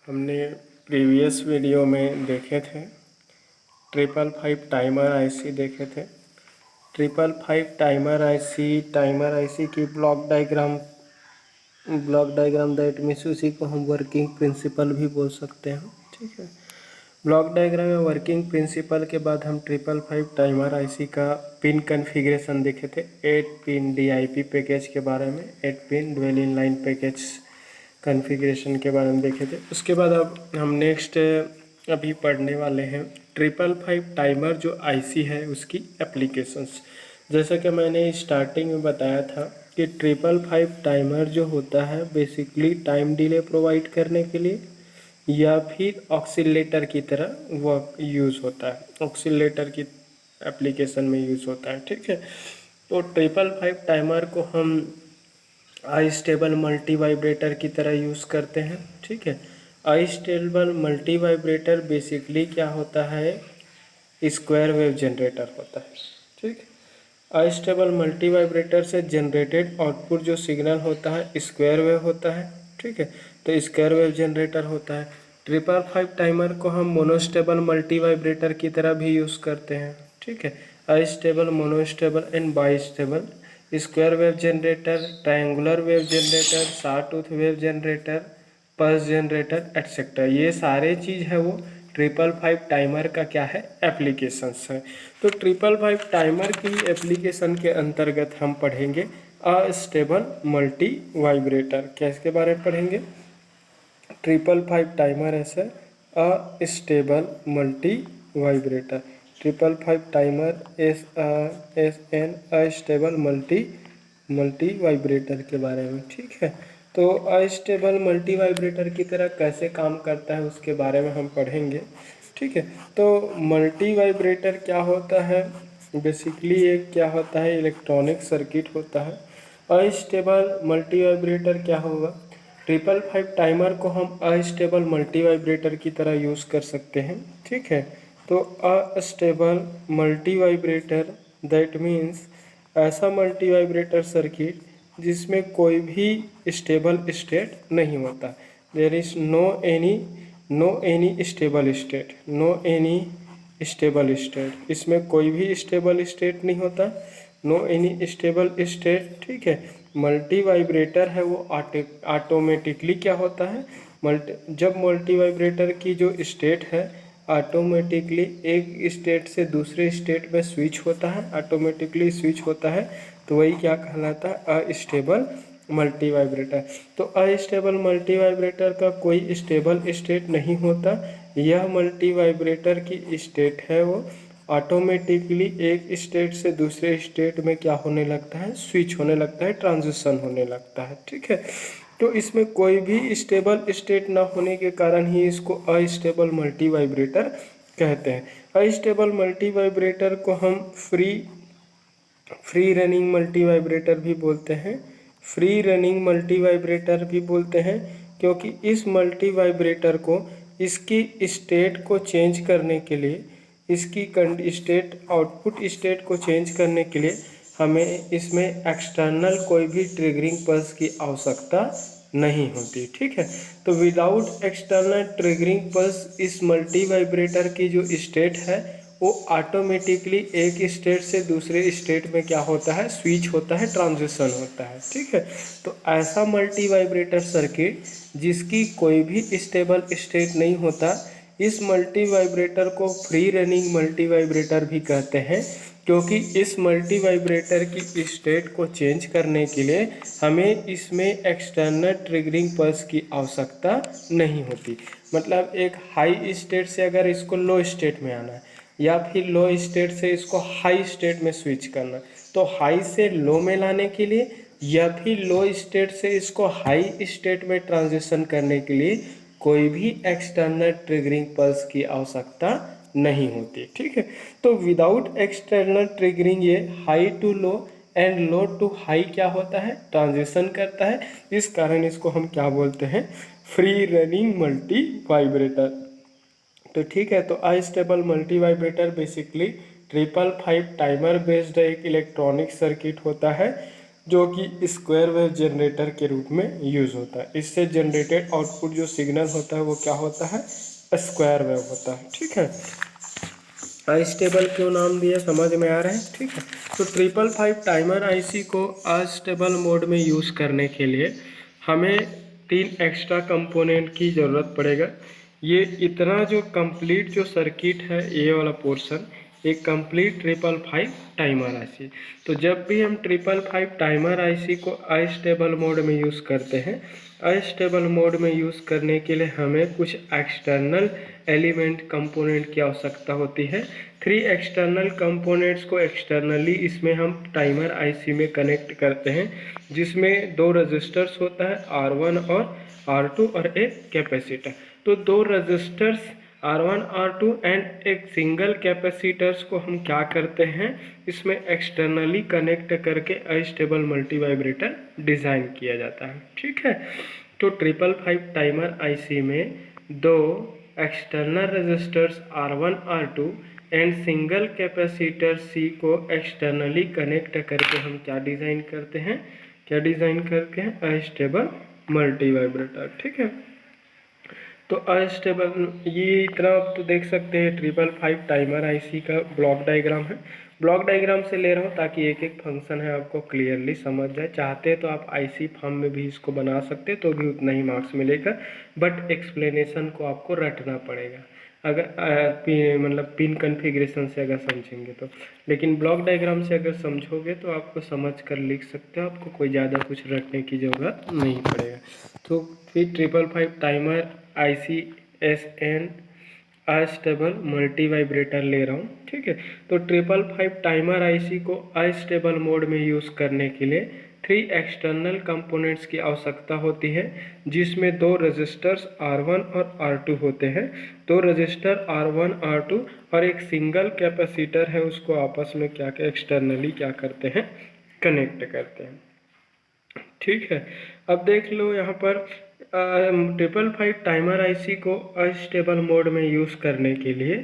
हमने previous video में देखे थे 555 टाइमर आईसी देखे थे। 555 टाइमर आईसी की ब्लॉक डायग्राम दैट मीन्स उसी को हम वर्किंग प्रिंसिपल भी बोल सकते हैं। ठीक है, ब्लॉक डायग्राम या वर्किंग प्रिंसिपल के बाद हम 555 टाइमर आईसी का पिन कन्फिग्रेशन देखे थे। 8 पिन DIP पैकेज के बारे में, 8 pin dual in line package configuration के बारे में देखे थे। उसके बाद अब हम नेक्स्ट अभी पढ़ने वाले हैं 555 टाइमर जो आईसी है उसकी एप्लीकेशंस। जैसा कि मैंने स्टार्टिंग में बताया था कि 555 टाइमर जो होता है बेसिकली टाइम डिले प्रोवाइड करने के लिए या फिर ऑक्सीलेटर की तरह वो यूज़ होता है, ऑक्सीलेटर की एप्लीकेशन में यूज़ होता है। ठीक है, तो 555 टाइमर को हम आई स्टेबल मल्टी वाइब्रेटर की तरह यूज़ करते हैं। ठीक है, आई स्टेबल मल्टी वाइब्रेटर बेसिकली क्या होता है, स्क्वायर वेव जनरेटर होता है। ठीक, आई स्टेबल मल्टी वाइब्रेटर से जनरेटेड आउटपुट जो सिग्नल होता है स्क्वायर वेव होता है। ठीक है, तो स्क्वायर वेव जनरेटर होता है। 555 टाइमर को हम मोनोस्टेबल मल्टी वाइब्रेटर की तरह भी यूज़ करते हैं। ठीक है, astable, monostable and bistable, square wave generator, triangular wave generator, sawtooth wave generator, pulse generator etcetera, ये सारे चीज़ है वो 555 टाइमर का क्या है, एप्लीकेशंस है। तो 555 टाइमर की एप्लीकेशन के अंतर्गत हम पढ़ेंगे अस्टेबल मल्टी वाइब्रेटर। क्या इसके बारे में पढ़ेंगे? 555 timer as astable multivibrator, 555 timer an astable multivibrator के बारे में। ठीक है, तो अस्टेबल मल्टी वाइब्रेटर की तरह कैसे काम करता है उसके बारे में हम पढ़ेंगे। ठीक है, तो मल्टी वाइब्रेटर क्या होता है, बेसिकली एक क्या होता है, इलेक्ट्रॉनिक सर्किट होता है। अस्टेबल मल्टी वाइब्रेटर क्या होगा, 555 टाइमर को हम अस्टेबल मल्टी वाइब्रेटर की तरह यूज़ कर सकते हैं। ठीक है, तो astable multivibrator that means ऐसा मल्टी वाइब्रेटर सर्किट जिसमें कोई भी स्टेबल स्टेट नहीं होता। There is no any stable state, no any stable state, इसमें कोई भी स्टेबल स्टेट नहीं होता, नो एनी स्टेबल स्टेट। ठीक है, मल्टी वाइब्रेटर है वो ऑटोमेटिकली क्या होता है, जब मल्टी वाइब्रेटर की जो स्टेट है ऑटोमेटिकली एक स्टेट से दूसरे स्टेट में स्विच होता है, ऑटोमेटिकली स्विच होता है, तो वही क्या कहलाता है, अस्टेबल मल्टी वाइब्रेटर। तो अस्टेबल मल्टी वाइब्रेटर का कोई स्टेबल स्टेट नहीं होता, यह मल्टी वाइब्रेटर की स्टेट है वो ऑटोमेटिकली एक स्टेट से दूसरे स्टेट में क्या होने लगता है, स्विच होने लगता है, ट्रांजिशन होने लगता है। ठीक है, तो इसमें कोई भी स्टेबल स्टेट ना होने के कारण ही इसको अस्टेबल मल्टी वाइब्रेटर कहते हैं। अस्टेबल मल्टी वाइब्रेटर को हम फ्री रनिंग मल्टी वाइब्रेटर भी बोलते हैं, फ्री रनिंग मल्टी वाइब्रेटर भी बोलते हैं, क्योंकि इस मल्टी वाइब्रेटर को इसकी स्टेट को चेंज करने के लिए, इसकी स्टेट आउटपुट स्टेट को चेंज करने के लिए हमें इसमें एक्सटर्नल कोई भी ट्रिगरिंग पल्स की आवश्यकता नहीं होती। ठीक है, तो विदाउट एक्सटर्नल ट्रिगरिंग पल्स इस मल्टी वाइब्रेटर की जो स्टेट है वो ऑटोमेटिकली एक स्टेट से दूसरे स्टेट में क्या होता है, स्विच होता है, ट्रांजिशन होता है। ठीक है, तो ऐसा मल्टी वाइब्रेटर सर्किट जिसकी कोई भी स्टेबल स्टेट नहीं होता, इस मल्टी वाइब्रेटर को फ्री रनिंग मल्टी वाइब्रेटर भी कहते हैं, क्योंकि इस मल्टी वाइब्रेटर की स्टेट को चेंज करने के लिए हमें इसमें एक्सटर्नल ट्रिगरिंग पल्स की आवश्यकता नहीं होती। मतलब एक हाई स्टेट से अगर इसको लो स्टेट में आना है या फिर लो स्टेट से इसको हाई स्टेट में स्विच करना, तो हाई से लो में लाने के लिए या फिर लो स्टेट से इसको हाई स्टेट में ट्रांजिशन करने के लिए कोई भी एक्सटर्नल ट्रिगरिंग पल्स की आवश्यकता नहीं होती। ठीक है, तो विदाउट एक्सटर्नल ट्रिगरिंग ये high to low and low to high क्या होता है, ट्रांजिशन करता है। इस कारण इसको हम क्या बोलते हैं, फ्री रनिंग मल्टी वाइब्रेटर। तो ठीक है, तो astable multi vibrator basically 555 timer based एक इलेक्ट्रॉनिक सर्किट होता है जो कि स्क्वायर वेव जनरेटर के रूप में यूज़ होता है। इससे जनरेटेड आउटपुट जो सिग्नल होता है वो क्या होता है, स्क्वायर वेव होता है। ठीक है, अनस्टेबल क्यों नाम दिया समझ में आ रहा है। ठीक है, तो 555 टाइमर आईसी को अनस्टेबल मोड में यूज़ करने के लिए हमें 3 एक्स्ट्रा कंपोनेंट की ज़रूरत पड़ेगा। ये इतना जो कंप्लीट जो सर्किट है, ये वाला पोर्शन, एक कंप्लीट 555 टाइमर आईसी। तो जब भी हम 555 टाइमर आईसी को अनस्टेबल मोड में यूज़ करते हैं, अनस्टेबल मोड में यूज़ करने के लिए हमें कुछ एक्सटर्नल एलिमेंट कंपोनेंट की आवश्यकता होती है। 3 एक्सटर्नल कंपोनेंट्स को एक्सटर्नली इसमें हम टाइमर आईसी में कनेक्ट करते हैं, जिसमें 2 रजिस्टर्स होता है, R1 और R2 और एक कैपेसिटर। तो 2 रजिस्टर्स R1 R2 एंड एक सिंगल कैपेसिटर्स को हम क्या करते हैं, इसमें एक्सटर्नली कनेक्ट करके अनस्टेबल मल्टी वाइब्रेटर डिज़ाइन किया जाता है। ठीक है, तो 555 टाइमर आईसी में 2 external resistors R1 R2 and single capacitor C को एक्सटर्नली कनेक्ट करके हम क्या डिज़ाइन करते हैं, अनस्टेबल मल्टी वाइब्रेटर। ठीक है, तो अनस्टेबल, ये इतना आप तो देख सकते हैं 555 टाइमर आईसी का ब्लॉक डायग्राम है। ब्लॉक डायग्राम से ले रहा हूँ ताकि एक एक फंक्शन है आपको क्लियरली समझ जाए। चाहते हैं तो आप आईसी फॉर्म में भी इसको बना सकते हैं, तो भी उतना ही मार्क्स मिलेगा, बट एक्सप्लेनेशन को आपको रटना पड़ेगा अगर मतलब पिन कन्फिग्रेशन से अगर समझेंगे तो। लेकिन ब्लॉक डायग्राम से अगर समझोगे तो आपको समझ कर लिख सकते हो, आपको कोई ज़्यादा कुछ रटने की ज़रूरत नहीं पड़ेगा। तो फिर 555 timer IC SN unstable multi vibrator ले रहा हूँ। ठीक है, तो 555 टाइमर आईसी को अनस्टेबल मोड में यूज़ करने के लिए 3 एक्सटर्नल कंपोनेंट्स की आवश्यकता होती है, जिसमें 2 रजिस्टर्स R1 और R2 होते हैं। 2 रजिस्टर R1 R2 और एक सिंगल कैपेसिटर है, उसको आपस में क्या एक्सटर्नली क्या करते हैं, कनेक्ट करते हैं। ठीक है, अब देख लो यहाँ पर 555 टाइमर आईसी को अनस्टेबल मोड में यूज़ करने के लिए,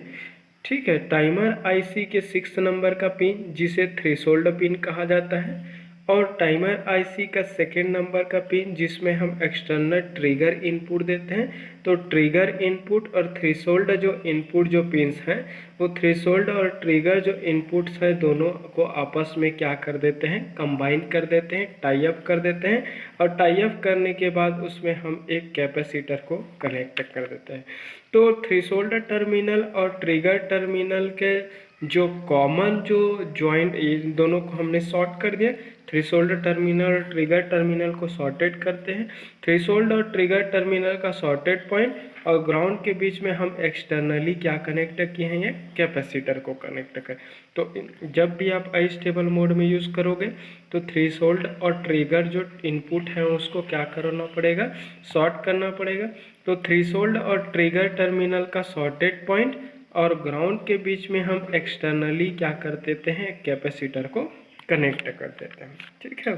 ठीक है, टाइमर आईसी के 6 नंबर का पिन, जिसे थ्रेशोल्ड पिन कहा जाता है, और टाइमर आईसी का 2nd नंबर का पिन, जिसमें हम एक्सटर्नल ट्रिगर इनपुट देते हैं। तो ट्रिगर इनपुट और थ्रेशोल्ड जो इनपुट जो पिन्स हैं, वो थ्रेशोल्ड और ट्रिगर जो इनपुट्स हैं, दोनों को आपस में क्या कर देते हैं, कंबाइन कर देते हैं, टाई अप कर देते हैं, और टाई अप करने के बाद उसमें हम एक कैपेसिटर को कनेक्ट कर देते हैं। तो थ्रेशोल्ड टर्मिनल और ट्रिगर टर्मिनल के जो कॉमन जो जॉइंट, इन दोनों को हमने शॉर्ट कर दिया। थ्रेशोल्ड टर्मिनल और ट्रिगर टर्मिनल को शॉर्टेड करते हैं। थ्रेशोल्ड और ट्रिगर टर्मिनल का शॉर्टेड पॉइंट और ग्राउंड के बीच में हम एक्सटर्नली क्या कनेक्ट किए हैं, ये कैपेसिटर को कनेक्ट कर। तो जब भी आप अनस्टेबल मोड में यूज़ करोगे तो थ्रेशोल्ड और ट्रिगर जो इनपुट है उसको क्या करना पड़ेगा, शॉर्ट करना पड़ेगा। तो थ्रेशोल्ड और ट्रिगर टर्मिनल का शॉर्टेड पॉइंट और ग्राउंड के बीच में हम एक्सटर्नली क्या कर देते हैं, कैपेसिटर को कनेक्ट कर देते हैं। ठीक है,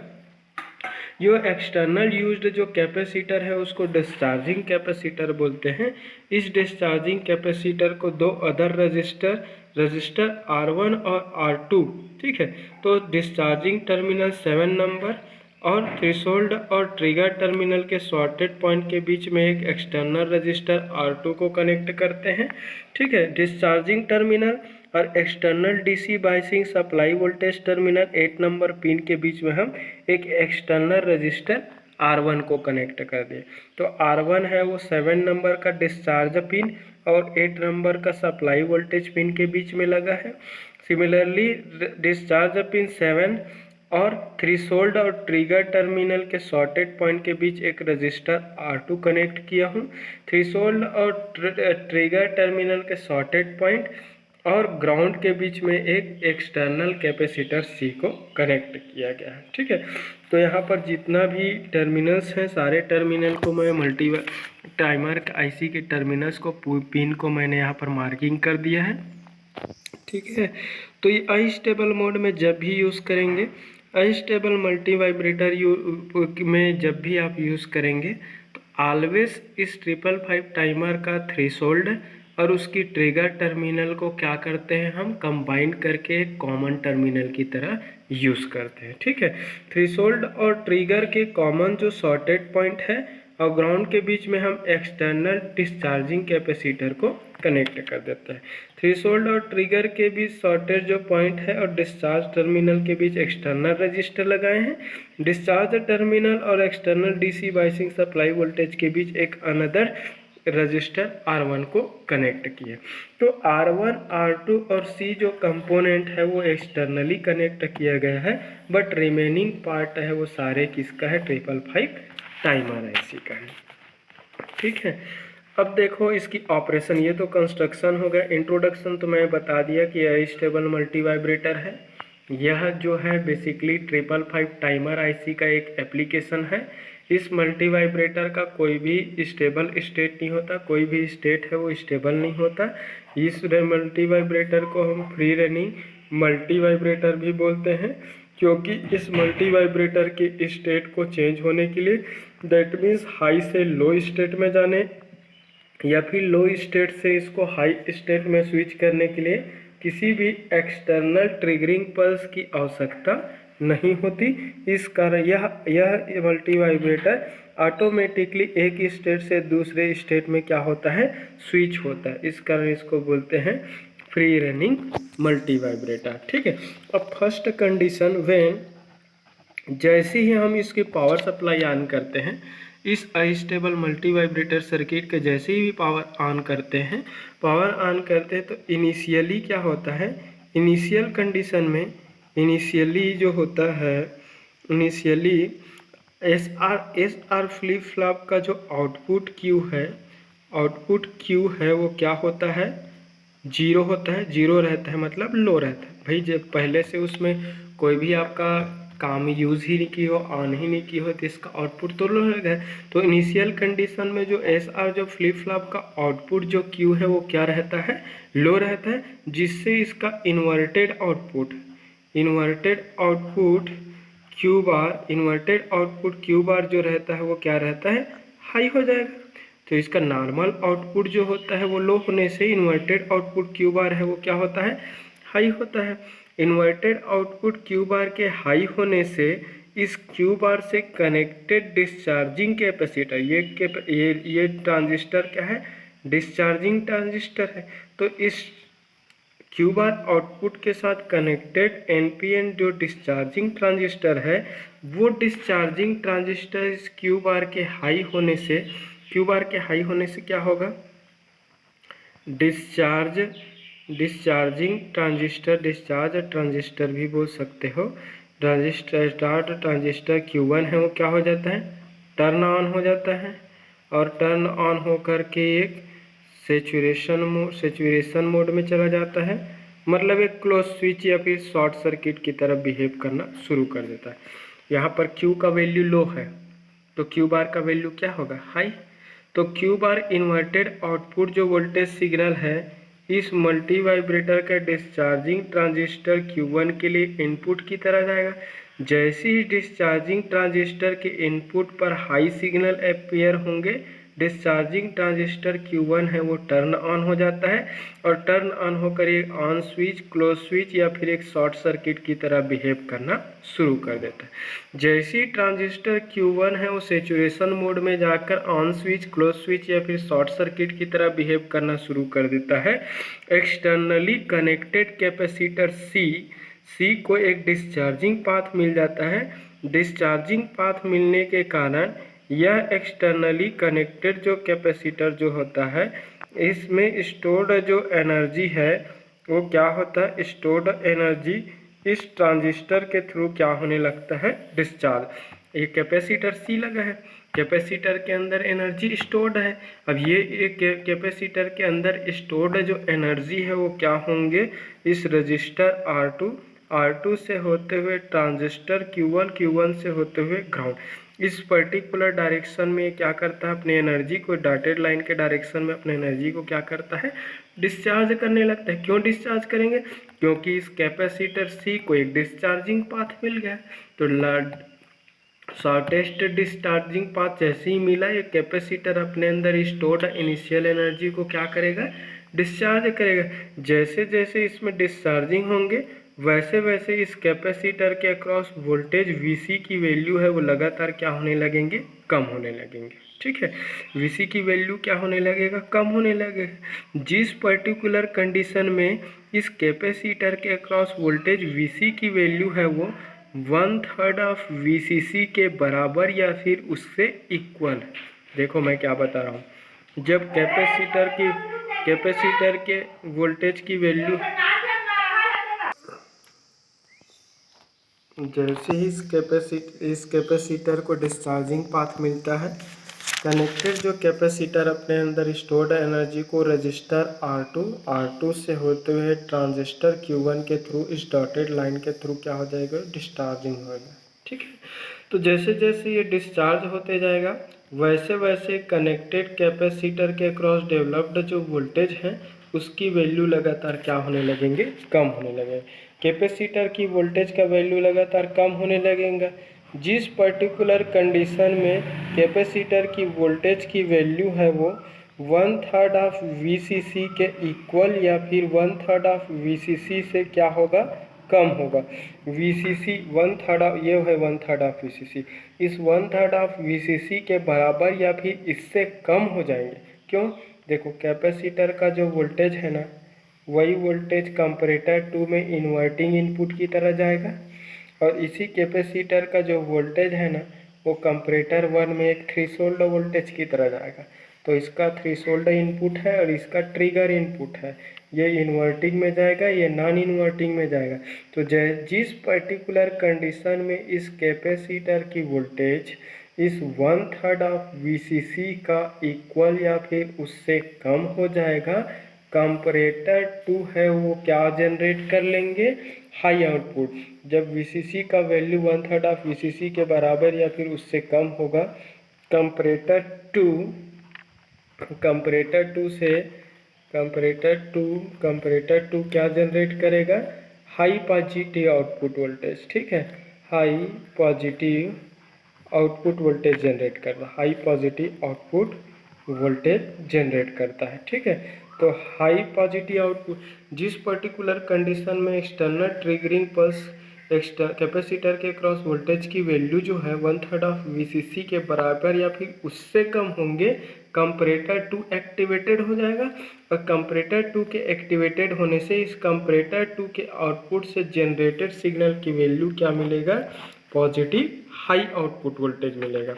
जो एक्सटर्नल यूज्ड जो कैपेसिटर है उसको डिस्चार्जिंग कैपेसिटर बोलते हैं। इस डिस्चार्जिंग कैपेसिटर को 2 अदर रजिस्टर R1 और R2, ठीक है, तो डिस्चार्जिंग टर्मिनल 7 नंबर और थ्रेशोल्ड और ट्रिगर टर्मिनल के शॉर्टेड पॉइंट के बीच में एक एक्सटर्नल रजिस्टर R2 को कनेक्ट करते हैं। ठीक है, डिस्चार्जिंग टर्मिनल और external DC biasing supply voltage terminal 8 number pin के बीच में हम एक एक्सटर्नल रजिस्टर R1 को कनेक्ट कर दिए। तो R1 है वो 7 नंबर का डिस्चार्ज पिन और 8 नंबर का सप्लाई वोल्टेज पिन के बीच में लगा है। सिमिलरली डिस्चार्ज पिन 7 और थ्रेशोल्ड और ट्रिगर टर्मिनल के शॉर्टेड पॉइंट के बीच एक रजिस्टर R2 कनेक्ट किया हूँ। थ्रेशोल्ड और ट्रिगर टर्मिनल के शॉर्टेड पॉइंट और ग्राउंड के बीच में एक एक्सटर्नल कैपेसिटर C को कनेक्ट किया गया है। ठीक है, तो यहाँ पर जितना भी टर्मिनल्स हैं, सारे टर्मिनल को मैं मल्टी टाइमर आईसी के टर्मिनल्स को पिन को मैंने यहाँ पर मार्किंग कर दिया है। ठीक है, तो ये अनस्टेबल मोड में जब भी यूज़ करेंगे, अनस्टेबल मल्टी वाइब्रेटर में जब भी आप यूज़ करेंगे तो ऑलवेज इस 555 टाइमर का थ्रेशोल्ड और उसकी ट्रिगर टर्मिनल को क्या करते हैं, हम कंबाइन करके एक कॉमन टर्मिनल की तरह यूज़ करते हैं। ठीक है, थ्रेशोल्ड और ट्रिगर के कॉमन जो शॉर्टेड पॉइंट है और ग्राउंड के बीच में हम एक्सटर्नल डिस्चार्जिंग कैपेसिटर को कनेक्ट कर देते हैं। थ्रेशोल्ड और ट्रिगर के बीच शॉर्टेज जो पॉइंट है और डिस्चार्ज टर्मिनल के बीच एक्सटर्नल रजिस्टर लगाए हैं। डिस्चार्ज टर्मिनल और external DC biasing supply voltage के बीच एक अनदर रजिस्टर R1 को कनेक्ट किए। तो R1, R2 और C जो कंपोनेंट है वो एक्सटर्नली कनेक्ट किया गया है, बट रिमेनिंग पार्ट है वो सारे किसका है, 555 टाइमर IC का है। ठीक है, अब देखो इसकी ऑपरेशन, ये तो कंस्ट्रक्शन हो गया। इंट्रोडक्शन तो मैं बता दिया कि यह स्टेबल मल्टी वाइब्रेटर है। यह जो है बेसिकली 555 टाइमर IC का एक एप्लीकेशन है। इस मल्टी वाइब्रेटर का कोई भी स्टेबल स्टेट नहीं होता, कोई भी स्टेट है वो स्टेबल नहीं होता। इस मल्टी वाइब्रेटर को हम फ्री रनिंग मल्टी वाइब्रेटर भी बोलते हैं, क्योंकि इस मल्टी वाइब्रेटर की स्टेट को चेंज होने के लिए, दैट मीन्स हाई से लो स्टेट में जाने या फिर लो स्टेट से इसको हाई स्टेट में स्विच करने के लिए किसी भी एक्सटर्नल ट्रिगरिंग पल्स की आवश्यकता नहीं होती। इस कारण यह मल्टी वाइब्रेटर ऑटोमेटिकली एक स्टेट से दूसरे स्टेट में क्या होता है, स्विच होता है। इस कारण इसको बोलते हैं फ्री रनिंग मल्टी वाइब्रेटर। ठीक है, अब फर्स्ट कंडीशन व्हेन, जैसे ही हम इसकी पावर सप्लाई ऑन करते हैं, इस अनस्टेबल मल्टी वाइब्रेटर सर्किट के जैसे ही भी पावर ऑन करते हैं, तो इनिशियली क्या होता है, इनिशियल कंडीशन में इनिशियली जो होता है, initially S R flip flop का जो आउटपुट क्यू है वो क्या होता है, जीरो होता है। जीरो रहता है मतलब लो रहता है। भाई जब पहले से उसमें कोई भी आपका काम यूज़ ही नहीं की हो, ऑन ही नहीं की हो, तो इसका आउटपुट तो लो रहेगा। तो इनिशियल कंडीशन में जो एस आर जो फ्लिप फ्लॉप का आउटपुट जो क्यू है वो क्या रहता है, लो रहता है, जिससे इसका इन्वर्टेड आउटपुट क्यू बार जो रहता है वो क्या रहता है, हाई हो जाएगा। तो इसका नॉर्मल आउटपुट जो होता है वो लो होने से इन्वर्टेड आउटपुट क्यू बार है वो क्या होता है, हाई होता है। इन्वर्टेड आउटपुट क्यू बार के हाई होने से इस क्यू बार से कनेक्टेड डिस्चार्जिंग कैपेसिटर, ये ट्रांजिस्टर क्या है, डिस्चार्जिंग ट्रांजिस्टर है। तो इस क्यू बार आउटपुट के साथ कनेक्टेड NPN जो डिस्चार्जिंग ट्रांजिस्टर है, वो डिस्चार्जिंग ट्रांजिस्टर इस क्यू बार के हाई होने से क्या होगा, डिस्चार्ज ट्रांजिस्टर भी बोल सकते हो। ट्रांजिस्टर Q1 है वो क्या हो जाता है, टर्न ऑन हो जाता है, और टर्न ऑन होकर के एक सेचुरेशन मोड में चला जाता है, मतलब एक क्लोज स्विच या फिर शॉर्ट सर्किट की तरह बिहेव करना शुरू कर देता है। यहाँ पर Q का वैल्यू लो है तो Q बार का वैल्यू क्या होगा, हाई। तो Q बार इन्वर्टेड आउटपुट जो वोल्टेज सिग्नल है इस मल्टी वाइब्रेटर का डिस्चार्जिंग ट्रांजिस्टर Q1 के लिए इनपुट की तरह जाएगा। जैसे ही डिस्चार्जिंग ट्रांजिस्टर के इनपुट पर हाई सिग्नल अपीयर होंगे, डिस्चार्जिंग ट्रांजिस्टर Q1 है वो टर्न ऑन हो जाता है, और टर्न ऑन होकर एक ऑन स्विच, क्लोज स्विच या फिर एक शॉर्ट सर्किट की तरह बिहेव करना शुरू कर देता है। जैसे ही ट्रांजिस्टर Q1 है वो सेचुरेशन मोड में जाकर ऑन स्विच, क्लोज स्विच या फिर शॉर्ट सर्किट की तरह बिहेव करना शुरू कर देता है, एक्सटर्नली कनेक्टेड कैपेसिटर C को एक डिस्चार्जिंग पाथ मिल जाता है। डिस्चार्जिंग पाथ मिलने के कारण यह एक्सटर्नली कनेक्टेड जो कैपेसिटर जो होता है, इसमें स्टोर्ड जो एनर्जी है वो क्या होता है, स्टोर्ड एनर्जी इस ट्रांजिस्टर के थ्रू क्या होने लगता है, डिस्चार्ज। ये कैपेसिटर C लगा है, कैपेसिटर के अंदर एनर्जी स्टोर्ड है। अब ये कैपेसिटर के अंदर स्टोर्ड जो एनर्जी है वो क्या होंगे, इस रजिस्टर R2 से होते हुए ट्रांजिस्टर Q1 से होते हुए ग्राउंड, इस पर्टिकुलर डायरेक्शन में क्या करता है, अपने एनर्जी को डॉटेड लाइन के डायरेक्शन में अपने एनर्जी को क्या करता है, डिस्चार्ज करने लगता है। क्यों डिस्चार्ज करेंगे, क्योंकि इस कैपेसिटर C को एक डिस्चार्जिंग पाथ मिल गया। तो शॉर्टेस्ट डिस्चार्जिंग पाथ जैसे ही मिला, ये कैपेसिटर अपने अंदर स्टोर्ड इनिशियल एनर्जी को क्या करेगा, डिस्चार्ज करेगा। जैसे जैसे इसमें डिस्चार्जिंग होंगे वैसे वैसे इस कैपेसिटर के अक्रॉस वोल्टेज Vc की वैल्यू है वो लगातार क्या होने लगेंगे, कम होने लगेंगे। ठीक है, Vc की वैल्यू क्या होने लगेगा, कम होने लगेगा। जिस पर्टिकुलर कंडीशन में इस कैपेसिटर के अक्रॉस वोल्टेज Vc की वैल्यू है वो 1/3 ऑफ Vcc के बराबर या फिर उससे इक्वल। देखो मैं क्या बता रहा हूँ, जब कैपेसिटर के वोल्टेज की वैल्यू, जैसे ही इस कैपेसिटर को डिस्चार्जिंग पाथ मिलता है, कनेक्टेड जो कैपेसिटर अपने अंदर स्टोर्ड एनर्जी को रजिस्टर R2 से होते हुए ट्रांजिस्टर Q1 के थ्रू इस डॉटेड लाइन के थ्रू क्या हो जाएगा, डिस्चार्जिंग होगा। ठीक है, तो जैसे जैसे ये डिस्चार्ज होते जाएगा वैसे वैसे कनेक्टेड कैपेसिटर के क्रॉस डेवलप्ड जो वोल्टेज है उसकी वैल्यू लगातार क्या होने लगेंगे, कम होने लगेंगे। कैपेसिटर की वोल्टेज का वैल्यू लगातार कम होने लगेगा। जिस पर्टिकुलर कंडीशन में कैपेसिटर की वोल्टेज की वैल्यू है वो 1/3 ऑफ Vcc के इक्वल या फिर 1/3 ऑफ Vcc से क्या होगा, कम होगा। Vcc 1/3 ये है 1/3 ऑफ Vcc, इस 1/3 ऑफ Vcc के बराबर या फिर इससे कम हो जाएंगे। क्यों, देखो कैपेसिटर का जो वोल्टेज है ना वही वोल्टेज कंपैरेटर 2 में इन्वर्टिंग इनपुट की तरह जाएगा और इसी कैपेसिटर का जो वोल्टेज है ना वो कंपैरेटर 1 में एक थ्रेशोल्ड वोल्टेज की तरह जाएगा। तो इसका थ्रेशोल्ड इनपुट है और इसका ट्रिगर इनपुट है, ये इन्वर्टिंग में जाएगा, ये नॉन इन्वर्टिंग में जाएगा। तो जिस पर्टिकुलर कंडीशन में इस कैपेसिटर की वोल्टेज इस 1/3 ऑफ Vcc का इक्वल या फिर उससे कम हो जाएगा, कंपैरेटर 2 है वो क्या जनरेट कर लेंगे, हाई आउटपुट। जब Vcc का वैल्यू 1/3 ऑफ Vcc के बराबर या फिर उससे कम होगा, कंपैरेटर 2 कंपैरेटर 2 क्या जनरेट करेगा, हाई पॉजिटिव आउटपुट वोल्टेज। ठीक है, high positive output voltage generate करता है, high positive output voltage generate करता है। ठीक है, तो हाई पॉजिटिव आउटपुट, जिस पर्टिकुलर कंडीशन में एक्सटर्नल ट्रिगरिंग पल्स कैपेसिटर के क्रॉस वोल्टेज की वैल्यू जो है 1/3 ऑफ Vcc के बराबर या फिर उससे कम होंगे, कंपैरेटर 2 एक्टिवेटेड हो जाएगा और कंपैरेटर 2 के एक्टिवेटेड होने से इस कंपैरेटर 2 के आउटपुट से जनरेटेड सिग्नल की वैल्यू क्या मिलेगा, पॉजिटिव हाई आउटपुट वोल्टेज मिलेगा।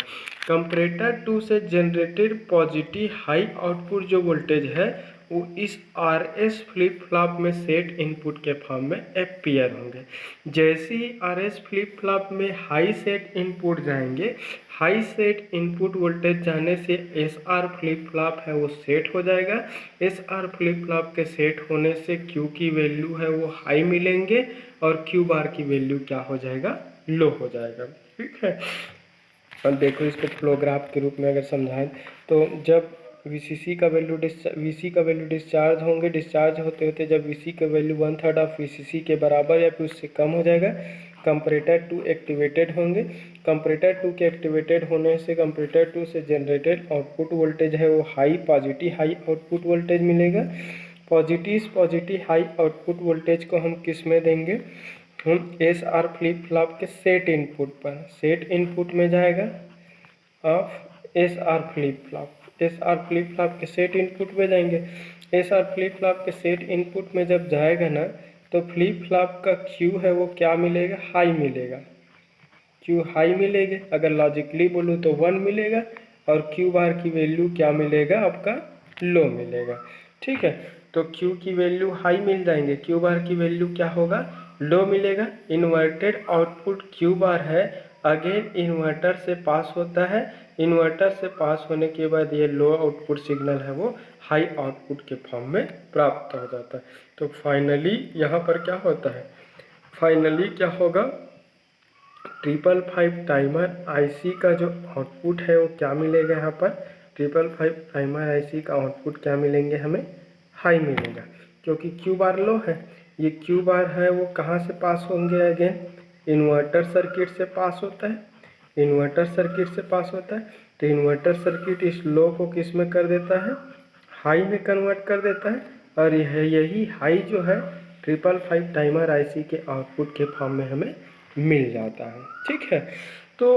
कंपैरेटर 2 से जनरेटेड पॉजिटिव हाई आउटपुट जो वोल्टेज है वो इस RS फ्लिप फ्लॉप में सेट इनपुट के फॉर्म में अपीयर होंगे। जैसे ही RS फ्लिप फ्लॉप में हाई सेट इनपुट जाएंगे, हाई सेट इनपुट वोल्टेज जाने से SR फ्लिप फ्लॉप है वो सेट हो जाएगा। SR फ्लिप फ्लॉप के सेट होने से Q की वैल्यू है वो हाई मिलेंगे और Q बार की वैल्यू क्या हो जाएगा, लो हो जाएगा। ठीक है, और देखो इसको फ्लो ग्राफ के रूप में अगर समझाएं तो जब Vc का वैल्यू डिस्चार्ज होंगे, डिस्चार्ज होते होते जब Vc का वैल्यू 1/3 ऑफ Vcc के बराबर या फिर उससे कम हो जाएगा, कंपैरेटर 2 एक्टिवेटेड होंगे। कंपैरेटर 2 के एक्टिवेटेड होने से कंपैरेटर 2 से जनरेटेड आउटपुट वोल्टेज है वो पॉजिटिव हाई आउटपुट वोल्टेज मिलेगा। पॉजिटिव हाई आउटपुट वोल्टेज को हम किस में देंगे, हम SR फ्लिप फ्लॉप के सेट इनपुट पर, सेट इनपुट में जाएगा ऑफ SR फ्लिप फ्लॉप के सेट इनपुट में जाएंगे। SR फ्लिप फ्लॉप के सेट इनपुट में जब जाएगा ना तो फ्लिप फ्लॉप का Q है वो क्या मिलेगा, हाई मिलेगा, Q हाई मिलेगा। अगर लॉजिकली बोलूँ तो 1 मिलेगा और Q बार की वैल्यू क्या मिलेगा, आपका लो मिलेगा। ठीक है, तो Q की वैल्यू हाई मिल जाएंगे, Q बार की वैल्यू क्या होगा, लो मिलेगा। इन्वर्टेड आउटपुट Q बार है, अगेन इन्वर्टर से पास होता है, इन्वर्टर से पास होने के बाद ये लो आउटपुट सिग्नल है वो हाई आउटपुट के फॉर्म में प्राप्त हो जाता है। तो फाइनली यहाँ पर क्या होता है, फाइनली क्या होगा, 555 टाइमर आईसी का जो आउटपुट है वो क्या मिलेगा, यहाँ पर 555 टाइमर आईसी का आउटपुट क्या मिलेंगे हमें, हाई मिलेगा, क्योंकि क्यू बार लो है। ये क्यू बार है वो कहाँ से पास होंगे, अगेन इन्वर्टर सर्किट से पास होता है, इन्वर्टर सर्किट से पास होता है। तो इन्वर्टर सर्किट इस लो को किस में कर देता है, हाई में कन्वर्ट कर देता है और यही हाई जो है 555 टाइमर आईसी के आउटपुट के फॉर्म में हमें मिल जाता है। ठीक है, तो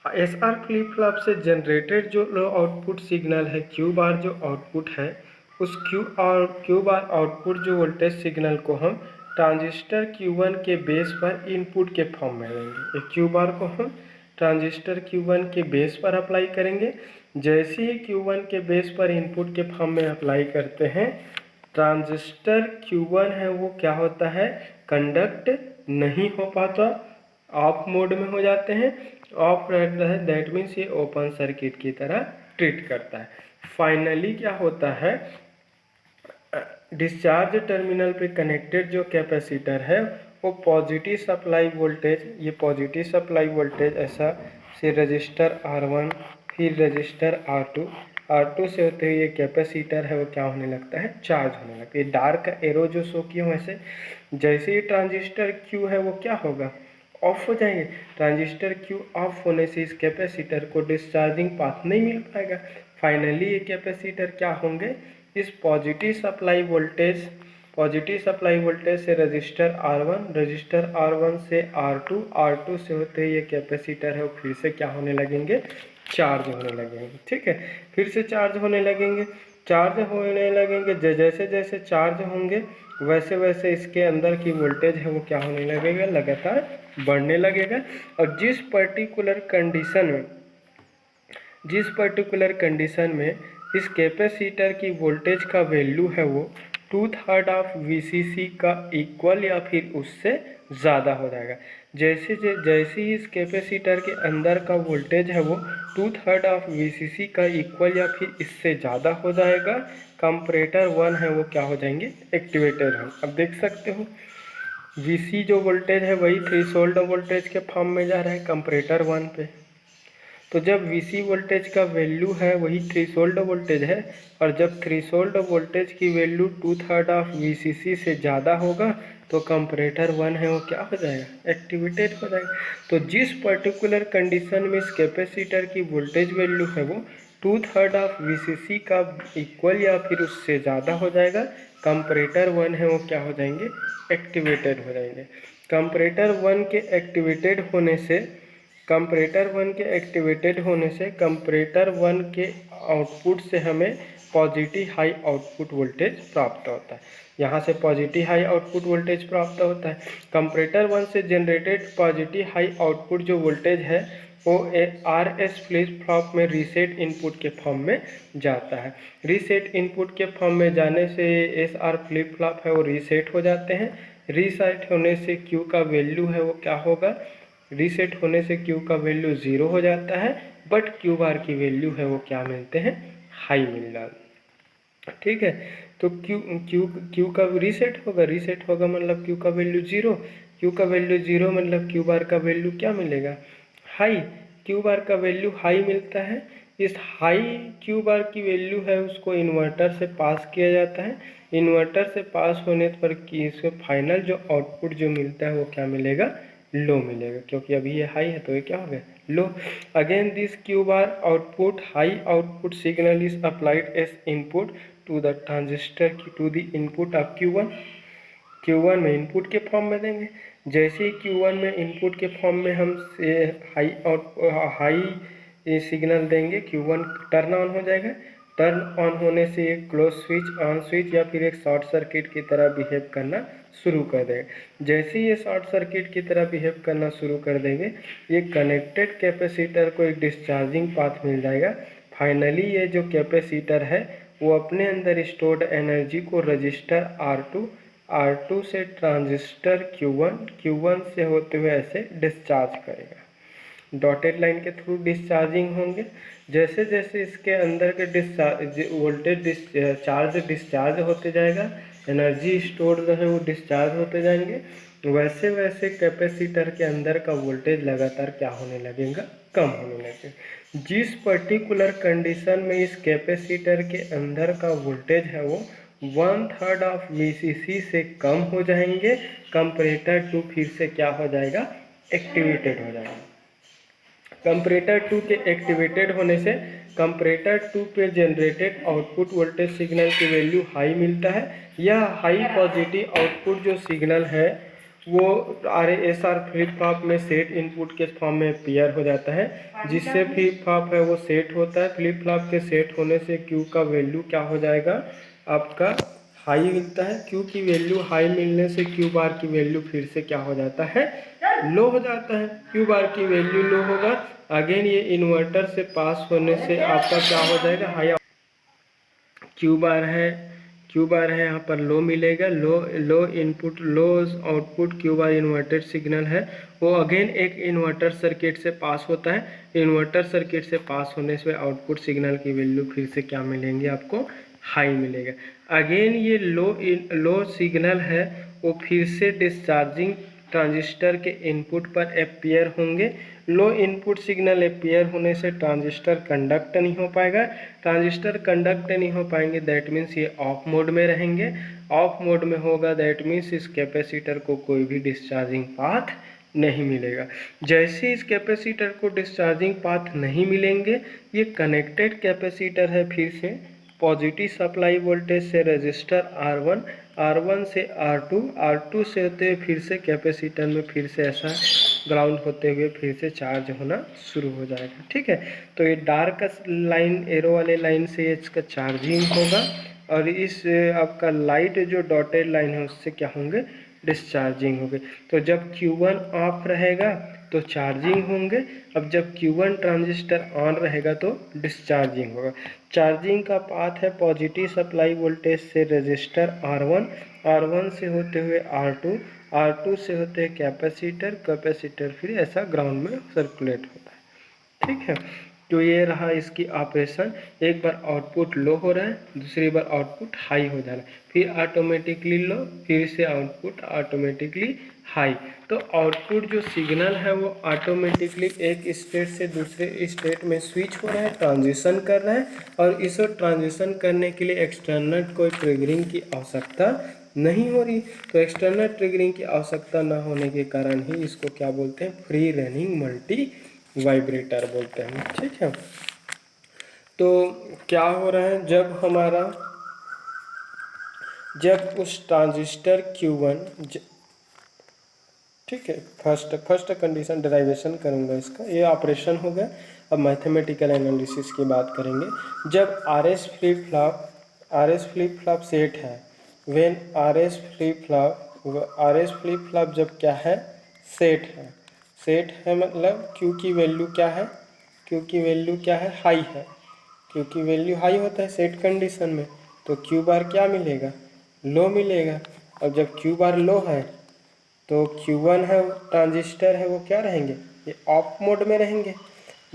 एस आर फ्लिप फ्लॉप से जनरेटेड जो आउटपुट सिग्नल है क्यू बार जो आउटपुट है, उस क्यू बार आउटपुट जो वोल्टेज सिग्नल को हम ट्रांजिस्टर Q1 के बेस पर इनपुट के फॉर्म में देंगे। क्यू बार को हम ट्रांजिस्टर Q1 के बेस पर अप्लाई करेंगे। जैसे ही Q1 के बेस पर इनपुट के फॉर्म में अप्लाई करते हैं, ट्रांजिस्टर Q1 है वो क्या होता है, कंडक्ट नहीं हो पाता, ऑफ मोड में हो जाते हैं। ऑफ रहता है, दैट मीन्स ये ओपन सर्किट की तरह ट्रीट करता है। फाइनली क्या होता है, डिस्चार्ज टर्मिनल पे कनेक्टेड जो कैपेसिटर है वो पॉजिटिव सप्लाई वोल्टेज, ये पॉजिटिव सप्लाई वोल्टेज ऐसा से रजिस्टर R1 फिर रजिस्टर R2 से होते हुए ये कैपेसिटर है वो क्या होने लगता है, चार्ज होने लगता है। ये डार्क एरो जो शो किए हुए से जैसे ही ट्रांजिस्टर Q है वो क्या होगा, ऑफ हो जाएंगे। ट्रांजिस्टर Q ऑफ होने से इस कैपेसिटर को डिस्चार्जिंग पाथ नहीं मिल पाएगा। फाइनली ये कैपेसिटर क्या होंगे, इस पॉजिटिव सप्लाई वोल्टेज से रजिस्टर R1 से R2 से होते ये कैपेसिटर है वो फिर से क्या होने लगेंगे, चार्ज होने लगेंगे। ठीक है, फिर से चार्ज होने लगेंगे। जैसे जैसे चार्ज होंगे वैसे वैसे इसके अंदर की वोल्टेज है वो क्या होने लगेगा, लगातार बढ़ने लगेगा। और जिस पर्टिकुलर कंडीशन में इस कैपेसिटर की वोल्टेज का वैल्यू है वो 2/3 ऑफ VCC का इक्वल या फिर उससे ज़्यादा हो जाएगा। जैसे ही इस कैपेसिटर के अंदर का वोल्टेज है वो 2/3 ऑफ VCC का इक्वल या फिर इससे ज़्यादा हो जाएगा, कंपैरेटर 1 है वो क्या हो जाएंगे, एक्टिवेटेड हो। अब देख सकते हो VC जो वोल्टेज है वही थ्रेशोल्ड वोल्टेज के फॉर्म में जा रहा है कंपैरेटर 1 पे। तो जब VC वोल्टेज का वैल्यू है वही थ्रेशोल्ड वोल्टेज है, और जब थ्रेशोल्ड वोल्टेज की वैल्यू 2/3 ऑफ VCC से ज़्यादा होगा तो कंपैरेटर 1 है वो क्या हो जाएगा, एक्टिवेटेड हो जाएगा। तो जिस पर्टिकुलर कंडीशन में इस कैपेसिटर की वोल्टेज वैल्यू है वो 2/3 ऑफ VCC का इक्वल या फिर उससे ज़्यादा हो जाएगा, कंपैरेटर 1 है वो क्या हो जाएंगे, एक्टिवेटेड हो जाएंगे। कंपैरेटर 1 के एक्टिवेटेड होने से कंपैरेटर 1 के आउटपुट से हमें पॉजिटिव हाई आउटपुट वोल्टेज प्राप्त होता है। यहाँ से पॉजिटिव हाई आउटपुट वोल्टेज प्राप्त होता है। कंपैरेटर 1 से जनरेटेड पॉजिटिव हाई आउटपुट जो वोल्टेज है वो RS फ्लिप फ्लॉप में रीसेट इनपुट के फॉर्म में जाता है। रीसेट इनपुट के फॉर्म में जाने से SR फ्लिप फ्लॉप है वो रीसेट हो जाते हैं। रीसेट होने से Q का वैल्यू है वो क्या होगा, रीसेट होने से Q का वैल्यू 0 हो जाता है, बट Q बार की वैल्यू है वो क्या मिलते हैं, हाई मिल जाता है। ठीक है, तो Q का रीसेट होगा मतलब Q का वैल्यू 0, Q का वैल्यू 0 मतलब Q बार का वैल्यू क्या मिलेगा, हाई। Q बार का वैल्यू हाई मिलता है। इस हाई Q बार की वैल्यू है उसको इन्वर्टर से पास किया जाता है। इन्वर्टर से पास होने पर कि इसको फाइनल जो आउटपुट जो मिलता है वो क्या मिलेगा, लो मिलेगा, क्योंकि अभी ये हाई है तो ये क्या हो गया, लो। Again this Q bar output high output signal is applied as input to the transistor to the input of Q1 में इनपुट के फॉर्म में देंगे। जैसे ही Q1 में इनपुट के फॉर्म में हम हाई सिग्नल देंगे, Q1 टर्न ऑन हो जाएगा। टर्न ऑन होने से एक क्लोज स्विच ऑन स्विच या फिर एक शॉर्ट सर्किट की तरह बिहेव करना शुरू कर देगा। जैसे ही ये शॉर्ट सर्किट की तरह बिहेव करना शुरू कर देंगे, ये कनेक्टेड कैपेसिटर को एक डिस्चार्जिंग पाथ मिल जाएगा। फाइनली ये जो कैपेसिटर है वो अपने अंदर स्टोर्ड एनर्जी को रजिस्टर R2 से ट्रांजिस्टर Q1 से होते हुए ऐसे डिस्चार्ज करेगा। डॉटेड लाइन के थ्रू डिस्चार्जिंग होंगे। जैसे जैसे इसके अंदर के डिस्चार्ज होते जाएगा, एनर्जी स्टोर्ड है वो डिस्चार्ज होते जाएंगे, वैसे वैसे कैपेसिटर के अंदर का वोल्टेज लगातार क्या होने लगेगा, कम होने लगेगा। जिस पर्टिकुलर कंडीशन में इस कैपेसिटर के अंदर का वोल्टेज है वो 1/3 ऑफ VCC से कम हो जाएंगे, कंपैरेटर 2 फिर से क्या हो जाएगा, एक्टिवेटेड हो जाएगा। कंपैरेटर 2 के एक्टिवेटेड होने से कंपैरेटर 2 पे जनरेटेड आउटपुट वोल्टेज सिग्नल की वैल्यू हाई मिलता है। यह हाई पॉजिटिव आउटपुट जो सिग्नल है वो RSR फ्लिप फ्लॉप में सेट इनपुट के फॉर्म में अपीयर हो जाता है, जिससे फ्लिप फ्लॉप है वो सेट होता है। फ्लिप फ्लॉप के सेट होने से Q का वैल्यू क्या हो जाएगा आपका हाई मिलता है। Q की वैल्यू हाई मिलने से Q बार की वैल्यू फिर से क्या हो जाता है, लो हो जाता है। Q बार की वैल्यू लो होगा, अगेन ये इन्वर्टर से पास होने से आपका क्या हो जाएगा, हाई क्यू बार है यहाँ पर लो मिलेगा। Low input low output Q bar inverted signal है, वो अगेन एक इन्वर्टर सर्किट से पास होता है। इन्वर्टर सर्किट से पास होने से आउटपुट सिग्नल की वैल्यू फिर से क्या मिलेंगे आपको, हाई मिलेगा। अगेन ये लो सिग्नल है वो फिर से डिस्चार्जिंग ट्रांजिस्टर के इनपुट पर अपीयर होंगे। लो इनपुट सिग्नल अपीयर होने से ट्रांजिस्टर कंडक्ट नहीं हो पाएगा। ट्रांजिस्टर कंडक्ट नहीं हो पाएंगे, दैट मीन्स ये ऑफ मोड में रहेंगे। ऑफ मोड में होगा दैट मीन्स इस कैपेसिटर को कोई भी डिस्चार्जिंग पाथ नहीं मिलेगा। जैसे इस कैपेसिटर को डिस्चार्जिंग पाथ नहीं मिलेंगे, ये कनेक्टेड कैपेसिटर है, फिर से पॉजिटिव सप्लाई वोल्टेज से रजिस्टर R1 से R2 से होते हुए फिर से कैपेसिटर में फिर से ऐसा ग्राउंड होते हुए फिर से चार्ज होना शुरू हो जाएगा। ठीक है, तो ये डार्क लाइन एरो वाले लाइन से इसका चार्जिंग होगा, और इस आपका लाइट जो डॉटेड लाइन है उससे क्या होंगे, डिस्चार्जिंग होंगे। तो जब Q1 ऑफ रहेगा तो चार्जिंग होंगे, अब जब Q1 ट्रांजिस्टर ऑन रहेगा तो डिस्चार्जिंग होगा। चार्जिंग का पाथ है पॉजिटिव सप्लाई वोल्टेज से रजिस्टर R1 से होते हुए R2 से होते हुए कैपेसिटर फिर ऐसा ग्राउंड में सर्कुलेट होता है। ठीक है, तो ये रहा इसकी ऑपरेशन। एक बार आउटपुट लो हो रहा है, दूसरी बार आउटपुट हाई हो जा रहा है, फिर ऑटोमेटिकली लो, फिर से आउटपुट ऑटोमेटिकली हाई। तो आउटपुट जो सिग्नल है वो ऑटोमेटिकली एक स्टेट से दूसरे स्टेट में स्विच हो रहा है, ट्रांजिशन कर रहा है, और इसे ट्रांजिशन करने के लिए एक्सटर्नल कोई ट्रिगरिंग की आवश्यकता नहीं हो रही। तो एक्सटर्नल ट्रिगरिंग की आवश्यकता न होने के कारण ही इसको क्या बोलते हैं, फ्री रनिंग मल्टी वाइब्रेटर बोलते हैं। ठीक है, तो क्या हो रहा है, जब उस ट्रांजिस्टर Q1 ठीक है, फर्स्ट कंडीशन डेराइवेशन करूंगा इसका, ये ऑपरेशन हो गया। अब मैथमेटिकल एनालिसिस की बात करेंगे। जब RS फ्लिप फ्लॉप सेट है, व्हेन RS फ्लिप फ्लॉप जब क्या है, सेट है मतलब Q की वैल्यू क्या है, हाई है। Q की वैल्यू हाई होता है सेट कंडीशन में, तो Q बार क्या मिलेगा, लो मिलेगा। अब जब Q बार लो है तो Q1 है ट्रांजिस्टर है वो क्या रहेंगे, ये ऑफ मोड में रहेंगे।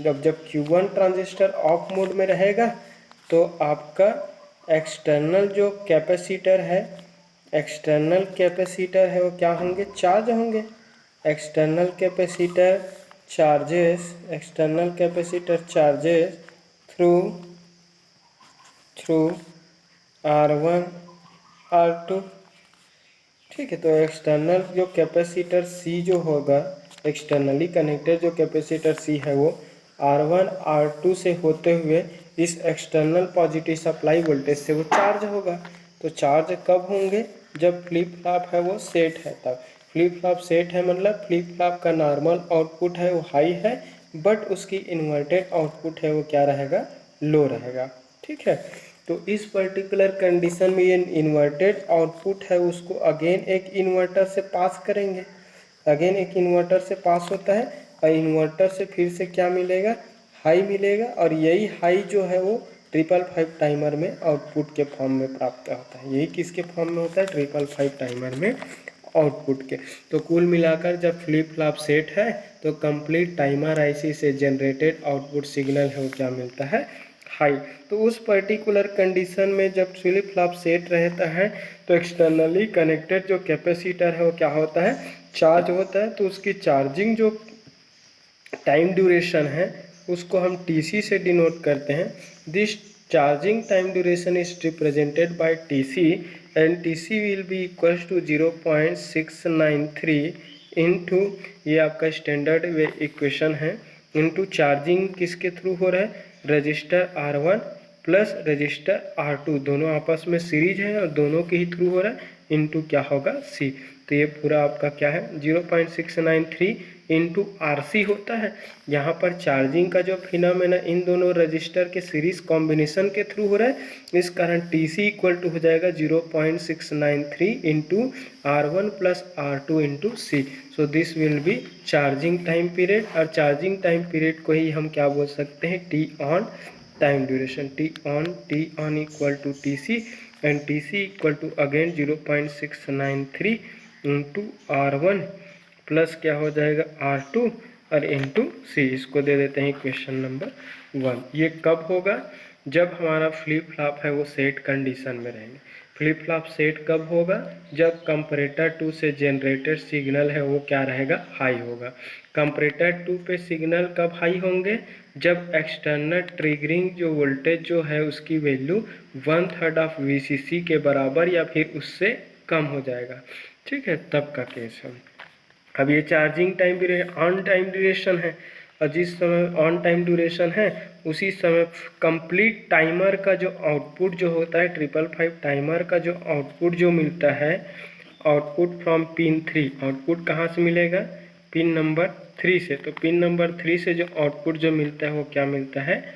जब Q1 ट्रांजिस्टर ऑफ मोड में रहेगा तो आपका एक्सटर्नल कैपेसिटर है वो क्या होंगे, चार्ज होंगे। External capacitor charges through R1 R2। ठीक है, तो एक्सटर्नल जो कैपेसिटर C जो होगा, एक्सटर्नली कनेक्टेड जो कैपेसिटर C है वो R1 R2 से होते हुए इस एक्सटर्नल पॉजिटिव सप्लाई वोल्टेज से वो चार्ज होगा। तो चार्ज कब होंगे, जब फ्लिप फ्लॉप है वो सेट है तब। फ्लिप फ्लॉप सेट है मतलब फ्लिप फ्लॉप का नॉर्मल आउटपुट है वो हाई है, बट उसकी इन्वर्टेड आउटपुट है वो क्या रहेगा, लो रहेगा। ठीक है, तो इस पर्टिकुलर कंडीशन में ये इन्वर्टेड आउटपुट है उसको अगेन एक इन्वर्टर से पास करेंगे, अगेन एक इन्वर्टर से पास होता है, और इन्वर्टर से फिर से क्या मिलेगा, हाई मिलेगा। और यही हाई जो है वो 555 टाइमर में आउटपुट के फॉर्म में प्राप्त होता है। यही किसके फॉर्म में होता है, 555 टाइमर में आउटपुट के। तो कुल मिलाकर जब फ्लिप फ्लॉप सेट है तो कंप्लीट टाइमर आईसी से जनरेटेड आउटपुट सिग्नल है वो क्या मिलता है, हाई। तो उस पर्टिकुलर कंडीशन में जब फ्लिप फ्लॉप सेट रहता है तो एक्सटर्नली कनेक्टेड जो कैपेसिटर है वो क्या होता है, चार्ज होता है। तो उसकी चार्जिंग जो टाइम ड्यूरेशन है उसको हम TC से डिनोट करते हैं। This charging time duration is represented by TC, and TC will be equals to 0.693 into, ये आपका स्टैंडर्ड इक्वेशन है, इंटू चार्जिंग किसके थ्रू हो रहा है, register R1 plus register R2, दोनों आपस में सीरीज है और दोनों के ही थ्रू हो रहा है, इनटू क्या होगा C। तो ये पूरा आपका क्या है 0.693 इंटू RC होता है। यहाँ पर चार्जिंग का जो फिनोमेना इन दोनों रजिस्टर के सीरीज कॉम्बिनेशन के थ्रू हो रहा है, इस कारण TC इक्वल टू हो जाएगा 0.693 into R1 plus R2 into C। So this will be charging time period, और चार्जिंग टाइम पीरियड को ही हम क्या बोल सकते हैं, T on time duration. T on equal to TC and TC equal to again 0.693 into R1 plus क्या हो जाएगा R2 और इंटू C। इसको दे देते हैं क्वेश्चन नंबर 1। ये कब होगा, जब हमारा फ्लिप फ्लॉप है वो सेट कंडीशन में रहेंगे। फ्लिप फ्लॉप सेट कब होगा, जब कंपैरेटर 2 से जनरेटेड सिग्नल है वो क्या रहेगा, हाई होगा। कंपैरेटर 2 पे सिग्नल कब हाई होंगे, जब एक्सटर्नल ट्रिगरिंग जो वोल्टेज जो है उसकी वैल्यू 1/3 ऑफ VCC के बराबर या फिर उससे कम हो जाएगा। ठीक है, तब का केस है। अब ये charging time period on time duration है, और जिस समय ऑन टाइम ड्यूरेशन है उसी समय कंप्लीट टाइमर का जो आउटपुट जो होता है 555 टाइमर का जो आउटपुट जो मिलता है, आउटपुट फ्रॉम पिन 3, आउटपुट कहाँ से मिलेगा, पिन नंबर 3 से। तो पिन नंबर 3 से जो आउटपुट जो मिलता है वो क्या मिलता है,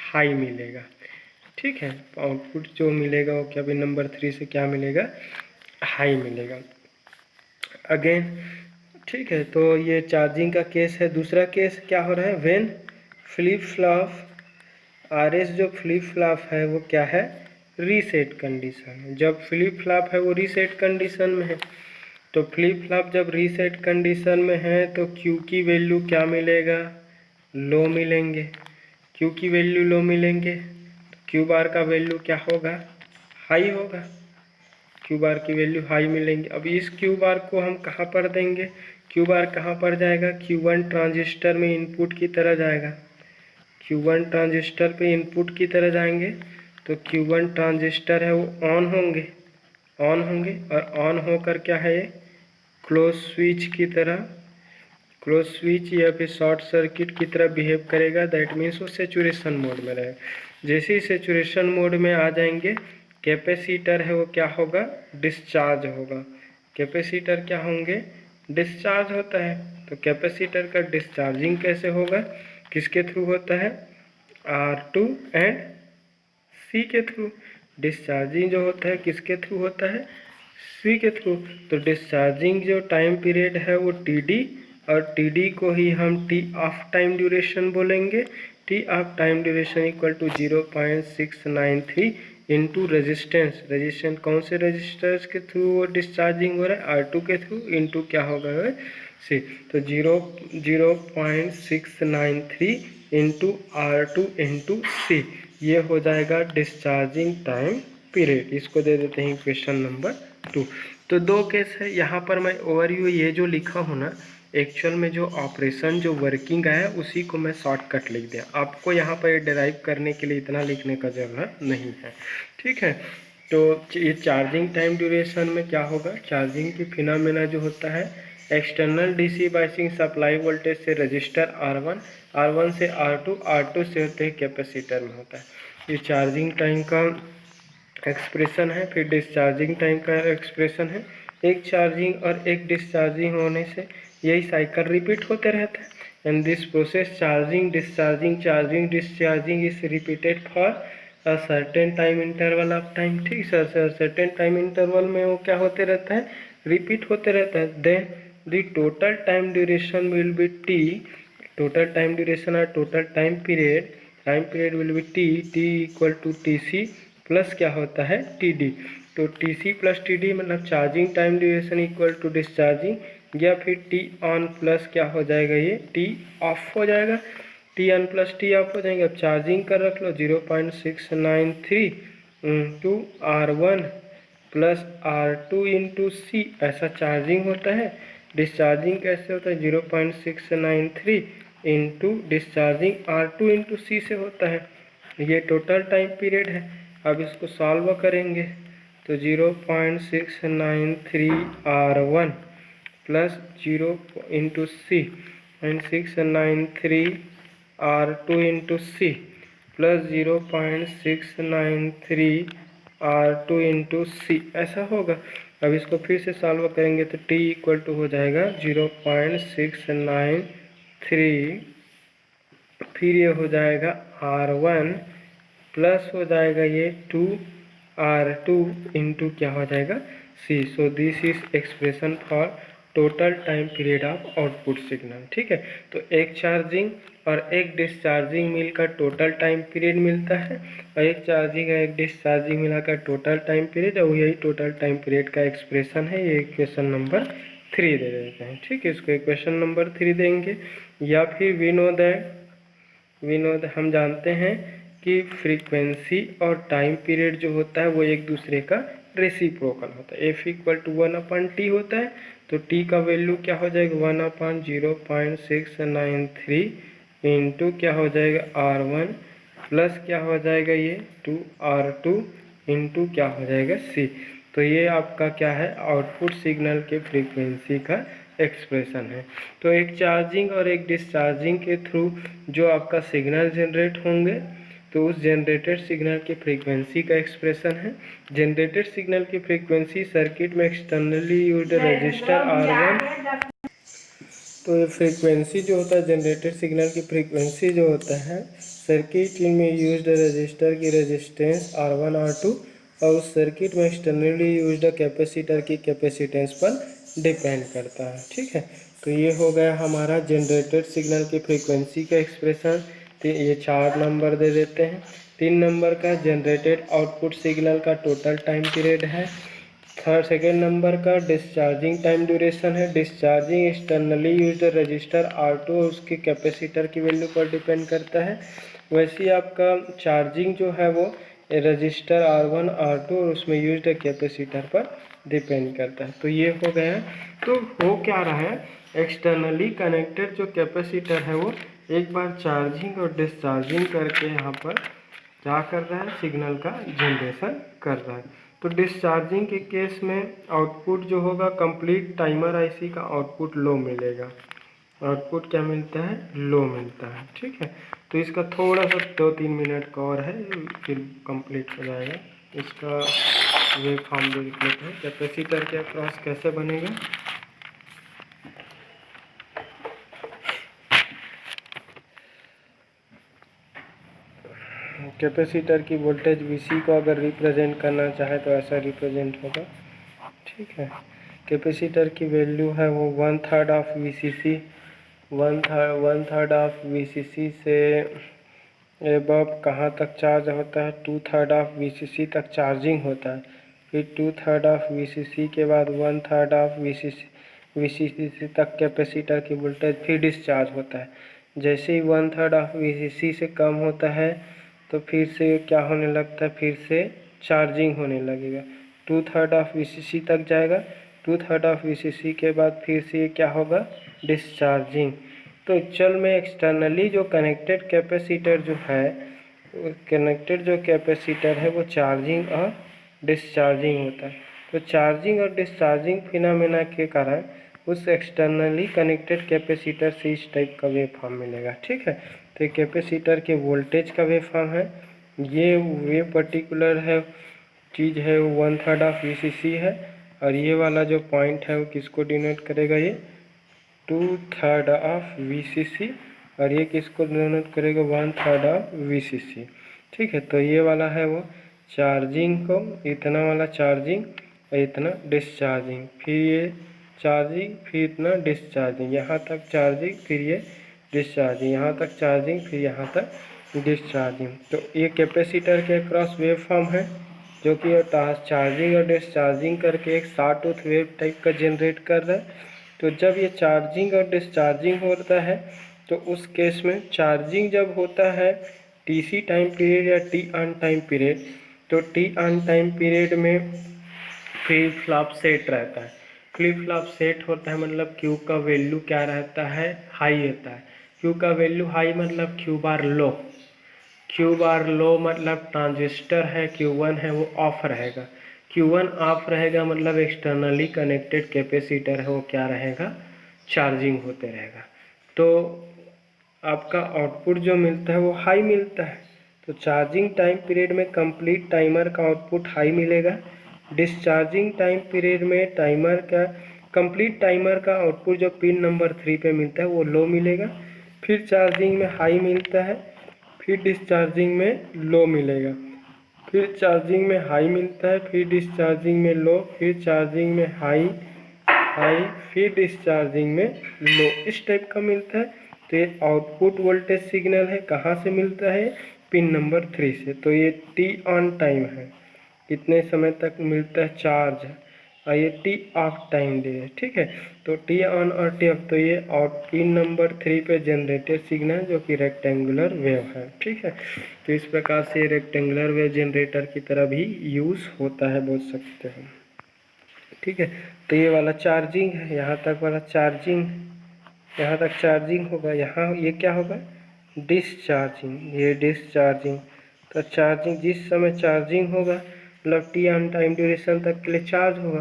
हाई मिलेगा। ठीक है, आउटपुट जो मिलेगा वो क्या, पिन नंबर 3 से क्या मिलेगा, हाई मिलेगा अगेन। ठीक है, तो ये चार्जिंग का केस है। दूसरा केस क्या हो रहा है, व्हेन फ्लिप फ्लॉप RS जो फ्लिप फ्लॉप है वो क्या है, रीसेट कंडीशन है। जब फ्लिप फ्लॉप है वो रीसेट कंडीशन में है, तो फ्लिप फ्लॉप जब रीसेट कंडीशन में है तो Q की वैल्यू क्या मिलेगा, लो मिलेंगे। Q की वैल्यू लो मिलेंगे तो Q बार का वैल्यू क्या होगा, हाई होगा। Q बार की वैल्यू हाई मिलेंगे। अब इस Q बार को हम कहाँ पर देंगे, Q बार कहाँ पर जाएगा, Q1 ट्रांजिस्टर में इनपुट की तरह जाएगा। Q1 ट्रांजिस्टर पे इनपुट की तरह जाएंगे तो Q1 ट्रांजिस्टर है वो ऑन होंगे, और ऑन होकर क्या है, ये क्लोज स्विच की तरह, क्लोज स्विच या फिर शॉर्ट सर्किट की तरह बिहेव करेगा। दैट मीन्स वो सेचुरेशन मोड में रहेगा। जैसे ही सेचुरेशन मोड में आ जाएंगे, कैपेसिटर है वो क्या होगा, डिस्चार्ज होगा। कैपेसिटर क्या होंगे, डिस्चार्ज होता है। तो कैपेसिटर का डिस्चार्जिंग कैसे होगा, किसके थ्रू होता है, R2 एंड C के थ्रू। डिस्चार्जिंग जो होता है किसके थ्रू होता है, C के थ्रू। तो डिस्चार्जिंग जो टाइम पीरियड है वो TD, और TD को ही हम T ऑफ टाइम ड्यूरेशन बोलेंगे। T off time duration equal to 0.693 into resistance. Resistance कौन से रेजिस्टर्स के थ्रू वो डिस्चार्जिंग हो रहा है, R2 के थ्रू, इंटू क्या होगा C। तो 0.693 इंटू R2 इंटू C, ये हो जाएगा डिस्चार्जिंग टाइम पीरियड। इसको दे देते हैं क्वेश्चन नंबर 2। तो दो केस है यहाँ पर। मैं ओवरव्यू ये जो लिखा हूँ ना, एक्चुअल में जो ऑपरेशन जो वर्किंग आया उसी को मैं शॉर्टकट लिख दिया। आपको यहाँ पर डिराइव करने के लिए इतना लिखने का ज़रूरत नहीं है। ठीक है, तो ये चार्जिंग टाइम ड्यूरेशन में क्या होगा, चार्जिंग की फिनोमेना जो होता है, external DC biasing supply voltage से रजिस्टर R1 से R2 से होते हैं कैपेसिटर में होता है। ये चार्जिंग टाइम का एक्सप्रेशन है। फिर डिस्चार्जिंग टाइम का एक्सप्रेशन है। एक चार्जिंग और एक डिस्चार्जिंग होने से यही साइकिल रिपीट होते रहता है। And this process charging discharging is repeated for a certain time interval of time. ठीक सर, सर्टेन टाइम इंटरवल में वो क्या होते रहता है, रिपीट होते रहता है। Then the total time duration will be T, total time duration और total time period will be T equal to TC plus क्या होता है, TD। तो TC प्लस TD मतलब charging time duration equal to discharging, या फिर T on plus क्या हो जाएगा, ये T ऑफ हो जाएगा। T on plus T of हो जाएंगे। अब चार्जिंग कर रख लो 0.693 into R1 plus R2 into C, ऐसा चार्जिंग होता है। डिस्चार्जिंग कैसे होता है, 0.693 into discharging R2 into C से होता है। ये टोटल टाइम पीरियड है। अब इसको सॉल्व करेंगे तो 0.693 R1 plus 0 into C and 693 R2 into C plus 0.693 R2 into C, ऐसा होगा। अब इसको फिर से सॉल्व करेंगे तो t इक्वल टू हो जाएगा 0.693, फिर ये हो जाएगा R1 प्लस हो जाएगा ये 2R2 इंटू क्या हो जाएगा C। So this is expression for total time period of output signal. ठीक है, तो एक चार्जिंग और एक डिस्चार्जिंग मिलकर टोटल टाइम पीरियड मिलता है, और एक चार्जिंग और एक डिस्चार्जिंग मिलाकर टोटल टाइम पीरियड, और यही टोटल टाइम पीरियड का एक्सप्रेशन है। ये इक्वेशन नंबर 3 दे देते हैं। ठीक है, इसको इक्वेशन नंबर 3 देंगे। या फिर विनोद हम जानते हैं कि फ्रीक्वेंसी और टाइम पीरियड जो होता है वो एक दूसरे का रेसिप्रोकल होता है। एफ इक्वल टू 1/t होता है, तो t का वैल्यू क्या हो जाएगा 1/0.693 इंटू क्या हो जाएगा R1 प्लस क्या हो जाएगा ये 2R2 इंटू क्या हो जाएगा C। तो ये आपका क्या है, आउटपुट सिग्नल के फ्रीक्वेंसी का एक्सप्रेशन है। तो एक चार्जिंग और एक डिस्चार्जिंग के थ्रू जो आपका सिग्नल जनरेट होंगे, तो उस जनरेटेड सिग्नल की फ्रीक्वेंसी का एक्सप्रेशन है। जनरेटेड सिग्नल की फ्रीक्वेंसी सर्किट में एक्सटर्नली यूज्ड रजिस्टर R1, तो ये फ्रीक्वेंसी जो होता है जनरेटेड सिग्नल की फ्रीक्वेंसी जो होता है सर्किट में यूज्ड रजिस्टर की रेजिस्टेंस R1 R2 और उस सर्किट में एक्सटर्नली यूज्ड कैपेसिटर की कैपेसिटेंस पर डिपेंड करता है। ठीक है, तो ये हो गया हमारा जनरेटेड सिग्नल की फ्रीक्वेंसी का एक्सप्रेशन। तो ये 4 नंबर दे देते हैं। 3 नंबर का जनरेटेड आउटपुट सिग्नल का टोटल टाइम पीरियड है। सेकेंड नंबर का डिस्चार्जिंग टाइम ड्यूरेशन है। Discharging externally used register R2 और उसके कैपेसिटर की वैल्यू पर डिपेंड करता है। वैसे ही आपका चार्जिंग जो है वो रजिस्टर R1 R2 और उसमें यूज्ड कैपेसिटर पर डिपेंड करता है। तो ये हो गया। तो हो क्या रहा है, एक्सटर्नली कनेक्टेड जो कैपेसिटर है वो एक बार चार्जिंग और डिस्चार्जिंग करके यहाँ पर क्या कर रहा है, सिग्नल का जनरेशन कर रहा है। तो डिस्चार्जिंग के केस में आउटपुट जो होगा कंप्लीट टाइमर आईसी का आउटपुट लो मिलेगा। आउटपुट क्या मिलता है, लो मिलता है। ठीक है, तो इसका थोड़ा सा 2-3 मिनट का और है, फिर कंप्लीट हो जाएगा। इसका वेव फॉर्म देख लेते हैं कैपेसिटर के अक्रॉस कैसे बनेगा। कैपेसिटर की वोल्टेज Vc को अगर रिप्रेजेंट करना चाहे तो ऐसा रिप्रेजेंट होगा। ठीक है, कैपेसिटर की वैल्यू है वो 1/3 ऑफ Vcc, 1/3 ऑफ Vcc से एबव कहाँ तक चार्ज होता है, 2/3 ऑफ Vcc तक चार्जिंग होता है। फिर 2/3 ऑफ Vcc के बाद 1/3 ऑफ Vcc तक कैपेसिटर की वोल्टेज फिर डिस्चार्ज होता है। जैसे ही 1/3 ऑफ Vcc से कम होता है तो फिर से क्या होने लगता है, फिर से चार्जिंग होने लगेगा। 2/3 ऑफ Vcc तक जाएगा। 2/3 ऑफ Vcc के बाद फिर से क्या होगा, डिस्चार्जिंग। तो एक्चुअल में एक्सटर्नली जो कनेक्टेड कैपेसिटर जो है, कनेक्टेड जो कैपेसिटर है वो चार्जिंग और डिस्चार्जिंग होता है। तो चार्जिंग और डिस्चार्जिंग फिनोमेना के कारण उस एक्सटर्नली कनेक्टेड कैपेसिटर से इस टाइप का वेव फॉर्म मिलेगा। ठीक है, तो कैपेसिटर के वोल्टेज का वेव फॉर्म है ये। वे पर्टिकुलर है चीज़ है वो 1/3 ऑफ Vcc है, और ये वाला जो पॉइंट है वो किसको डिनोट करेगा, ये 2/3 ऑफ Vcc, और ये किसको डिनोट करेगा, 1/3 ऑफ Vcc। ठीक है, तो ये वाला है वो चार्जिंग को, इतना वाला चार्जिंग और इतना डिस्चार्जिंग, फिर ये चार्जिंग फिर इतना डिस्चार्जिंग, यहाँ तक चार्जिंग फिर ये डिस्चार्जिंग, यहाँ तक चार्जिंग फिर यहाँ तक डिस्चार्जिंग। तो ये कैपेसिटर के क्रॉस वेव फॉर्म है जो कि चार्जिंग और डिस्चार्जिंग करके एक शॉर्टवेव वेव टाइप का जनरेट कर रहा है। तो जब ये चार्जिंग और डिस्चार्जिंग होता है तो उस केस में चार्जिंग जब होता है टीसी टाइम पीरियड या टी ऑन टाइम पीरियड, तो टी ऑन टाइम पीरियड में फ्लिप फ्लॉप सेट रहता है। फ्लिप फ्लॉप सेट होता है मतलब क्यू का वैल्यू क्या रहता है, हाई रहता है। क्यू का वैल्यू हाई मतलब क्यू बार लो, क्यू बार लो मतलब ट्रांजिस्टर है Q1 है वो ऑफ रहेगा। Q1 ऑफ रहेगा मतलब एक्सटर्नली कनेक्टेड कैपेसिटर है वो क्या रहेगा, चार्जिंग होते रहेगा। तो आपका आउटपुट जो मिलता है वो हाई मिलता है। तो चार्जिंग टाइम पीरियड में कंप्लीट टाइमर का आउटपुट हाई मिलेगा, डिस्चार्जिंग टाइम पीरियड में टाइमर का कंप्लीट टाइमर का आउटपुट जो पिन नंबर 3 पे मिलता है वो लो मिलेगा, फिर चार्जिंग में हाई मिलता है, फिर डिस्चार्जिंग में लो मिलेगा, फिर चार्जिंग में हाई मिलता है, फिर डिस्चार्जिंग में लो, फिर चार्जिंग में हाई हाई, फिर डिस्चार्जिंग में लो, इस टाइप का मिलता है। तो ये आउटपुट वोल्टेज सिग्नल है, कहाँ से मिलता है? पिन नंबर 3 से। तो ये टी ऑन टाइम है, कितने समय तक मिलता है चार्ज, और ये टी ऑफ टाइम दे है, ठीक है। तो टी ऑन और टी ऑफ, तो ये आउट पिन नंबर 3 पे जनरेटेड सिग्नल जो कि रेक्टेंगुलर वेव है, ठीक है। तो इस प्रकार से रेक्टेंगुलर वेव जनरेटर की तरह भी यूज़ होता है, बोल सकते हैं, ठीक है। तो ये वाला चार्जिंग है, यहाँ तक वाला चार्जिंग, यहाँ तक चार्जिंग होगा, यहाँ ये क्या होगा? डिस्चार्जिंग, ये डिस्चार्जिंग। तो चार्जिंग, जिस समय चार्जिंग होगा मतलब टी ऑन टाइम ड्यूरेशन तक के लिए चार्ज होगा,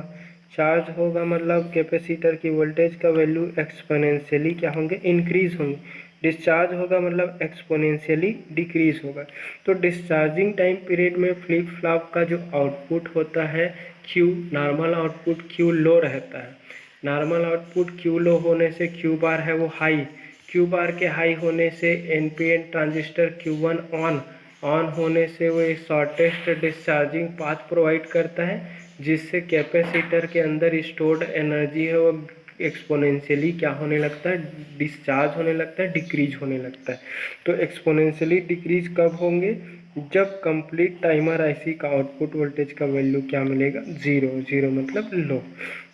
चार्ज होगा मतलब कैपेसिटर की वोल्टेज का वैल्यू एक्सपोनेंशियली क्या होंगे? इंक्रीज होंगे। डिस्चार्ज होगा मतलब एक्सपोनेंशियली डिक्रीज होगा। तो डिस्चार्जिंग टाइम पीरियड में फ्लिप फ्लॉप का जो आउटपुट होता है क्यू, नॉर्मल आउटपुट क्यू लो रहता है। नॉर्मल आउटपुट क्यू लो होने से क्यू बार है वो हाई, क्यू बार के हाई होने से एनपीएन ट्रांजिस्टर Q1 ऑन होने से वो एक शॉर्टेस्ट डिस्चार्जिंग पाथ प्रोवाइड करता है, जिससे कैपेसिटर के अंदर स्टोर्ड एनर्जी है वो एक्सपोनेंशियली क्या होने लगता है? डिस्चार्ज होने लगता है, डिक्रीज होने लगता है। तो एक्सपोनेंशियली डिक्रीज कब होंगे? जब कंप्लीट टाइमर आईसी का आउटपुट वोल्टेज का वैल्यू क्या मिलेगा? ज़ीरो, ज़ीरो मतलब लो।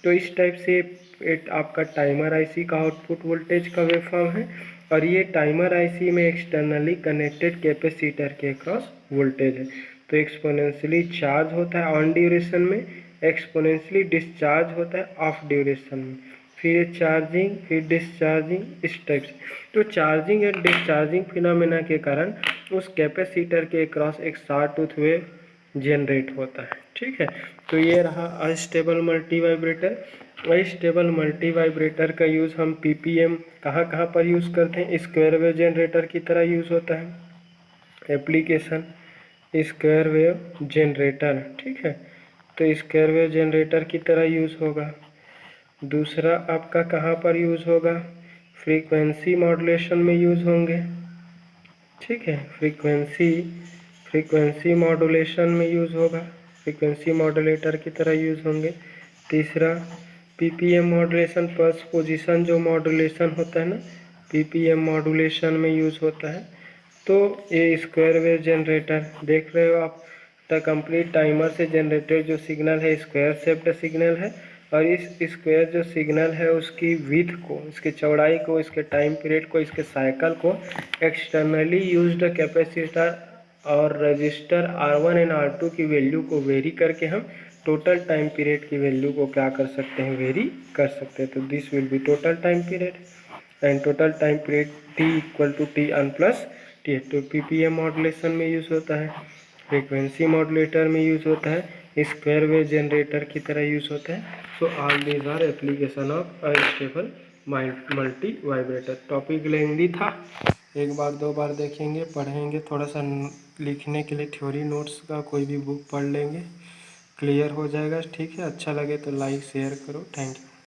तो इस टाइप से एक आपका टाइमर आईसी का आउटपुट वोल्टेज का वेवफॉर्म है, और ये टाइमर आईसी में एक्सटर्नली कनेक्टेड कैपेसिटर के अक्रॉस वोल्टेज है। तो एक्सपोनेंशियली चार्ज होता है ऑन ड्यूरेशन में, एक्सपोनेंशियली डिस्चार्ज होता है ऑफ ड्यूरेशन में, फिर चार्जिंग, फिर डिस्चार्जिंग, इस टाइप से। तो चार्जिंग एंड डिस्चार्जिंग फिनोमेना के कारण उस कैपेसिटर के अक्रॉस एक शॉर्टटूथ वेव जनरेट होता है, ठीक है। तो ये रहा astable multi vibrator. Astable multi vibrator का यूज़ हम पीपीएम कहाँ कहाँ पर यूज़ करते हैं? स्क्वायर वेव जनरेटर की तरह यूज़ होता है। एप्लीकेशन स्क्वायर वेव जनरेटर, ठीक है। तो स्क्वायर वेव जनरेटर की तरह यूज़ होगा। दूसरा आपका कहाँ पर यूज़ होगा? फ्रीक्वेंसी मॉड्यूलेशन में यूज़ होंगे, ठीक है। फ्रीक्वेंसी मॉड्यूलेशन में यूज़ होगा, फ्रीक्वेंसी मॉड्यूलेटर की तरह यूज़ होंगे। तीसरा पीपीएम मॉड्यूलेशन, पल्स पोजीशन जो मॉड्यूलेशन होता है ना, पीपीएम मॉड्यूलेशन में यूज़ होता है। तो ये स्क्वायर वेव जनरेटर देख रहे हो आप, द कंप्लीट टाइमर से जनरेटेड जो सिग्नल है स्क्वायर शेप्ड सिग्नल है, और इस स्क्वायर जो सिग्नल है उसकी विड्थ को, इसकी चौड़ाई को, इसके टाइम पीरियड को, इसके साइकिल को एक्सटर्नली यूज्ड कैपेसिटर और रजिस्टर R1 एंड R2 की वैल्यू को वेरी करके हम टोटल टाइम पीरियड की वैल्यू को क्या कर सकते हैं? वेरी कर सकते हैं। तो this will be total time period, and total time period T equal to T on plus T. तो पीपीएम मॉड्यूलेशन में यूज़ होता है, फ्रीक्वेंसी मॉड्यूलेटर में यूज़ होता है, स्क्वायर वेव जनरेटर की तरह यूज़ होता है। So all these are application of astable multivibrator. Topic लेंदी था, एक बार दो बार देखेंगे, पढ़ेंगे, थोड़ा सा लिखने के लिए थ्योरी नोट्स का कोई भी बुक पढ़ लेंगे, क्लियर हो जाएगा, ठीक है। अच्छा लगे तो लाइक शेयर करो, थैंक यू।